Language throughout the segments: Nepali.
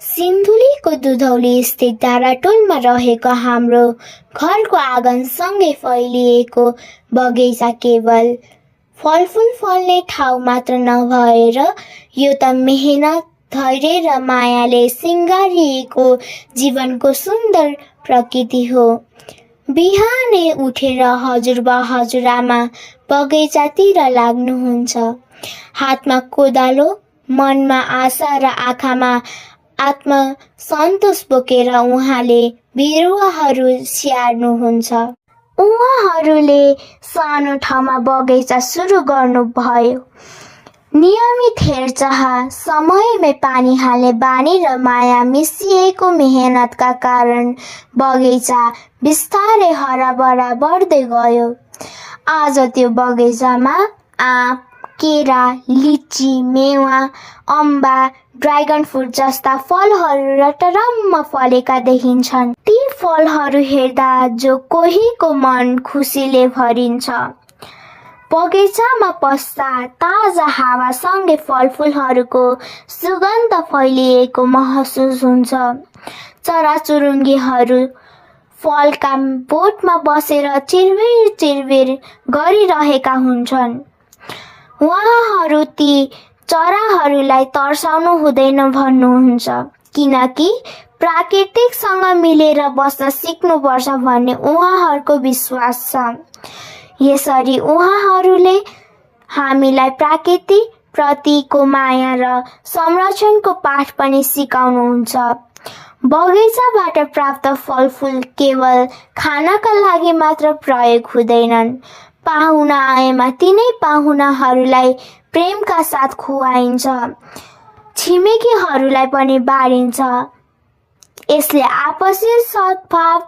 सिन्धुलीको दुधौली स्थित डाँडाटोलमा रहेको हाम्रो घरको आँगनसँगै फैलिएको बगैँचा केवल फलफुल फल्ने ठाउँ मात्र नभएर यो त मेहनत, धैर्य र मायाले सिँगारिएको जीवनको सुन्दर प्रकृति हो। बिहानै उठेर हजुरबा हजुरआमा बगैँचातिर लाग्नुहुन्छ। हातमा कोदालो, मनमा आशा र आँखामा आत्मसन्तोष बोकेर उहाँले बिरुवाहरू स्याहार्नुहुन्छ। उहाँहरूले सानो ठाउँमा बगैँचा सुरु गर्नुभयो। नियमित हेरचाह, समयमै पानी हाल्ने बानी र माया मिसिएको मेहनतका कारण बगैँचा बिस्तारै हराभरा बढ्दै गयो। आज त्यो बगैँचामा आँप, केरा, लिची, मेवा, अम्बा, ड्रागन फ्रुट जस्ता फलहरू रटरम्म फलेका देखिन्छन्। ती फलहरू हेर्दा जो कोहीको मन खुसीले भरिन्छ। बगैँचामा पस्दा ताजा हावासँगै फलफुलहरूको सुगन्ध फैलिएको महसुस हुन्छ। चराचुरुङ्गीहरू फलका बोटमा बसेर चिरबिर चिरबिर गरिरहेका हुन्छन्। उहाँहरू ती चराहरूलाई तर्साउनु हुँदैन भन्नुहुन्छ, किनकि प्राकृतिकसँग मिलेर बस्न सिक्नुपर्छ भन्ने उहाँहरूको विश्वास छ। यसरी उहाँहरूले हामीलाई प्रकृति प्रतिको माया र संरक्षणको पाठ पनि सिकाउनुहुन्छ। बगैँचाबाट प्राप्त फलफुल केवल खानका लागि मात्र प्रयोग हुँदैनन्। पाहुना आएमा तिनै पाहुनाहरूलाई प्रेमका साथ खुवाइन्छ, छिमेकीहरूलाई पनि बाँडिन्छ। यसले आपसी सद्भाव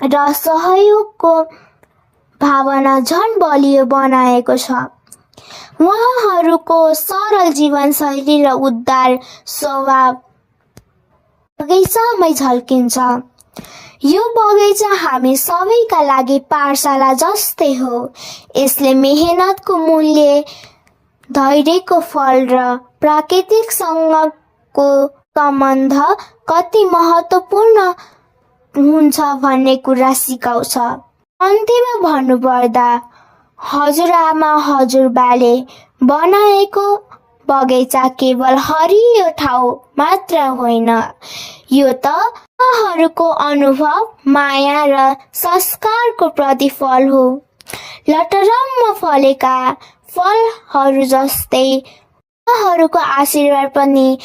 र सहयोगको भावना झन बलियो बनाएको छ। उहाँहरूको सरल जीवनशैली र उदार स्वभाव बगैँचामै झल्किन्छ। यो बगैँचा हामी सबैका लागि पाठशाला जस्तै हो। यसले मेहनतको मूल्य, धैर्यको फल र प्राकृतिकसँगको सम्बन्ध कति महत्त्वपूर्ण हुन्छ भन्ने कुरा सिकाउँछ। अन्त्यमा भन्नुपर्दा हजुरआमा हजुरबाले बनाएको बगैँचा केवल हरियो ठाउँ मात्र होइन, यो त उहाँहरूको अनुभव, माया र संस्कारको प्रतिफल हो। लटरम्म फलेका फलहरू जस्तै उहाँहरूको आशीर्वाद पनि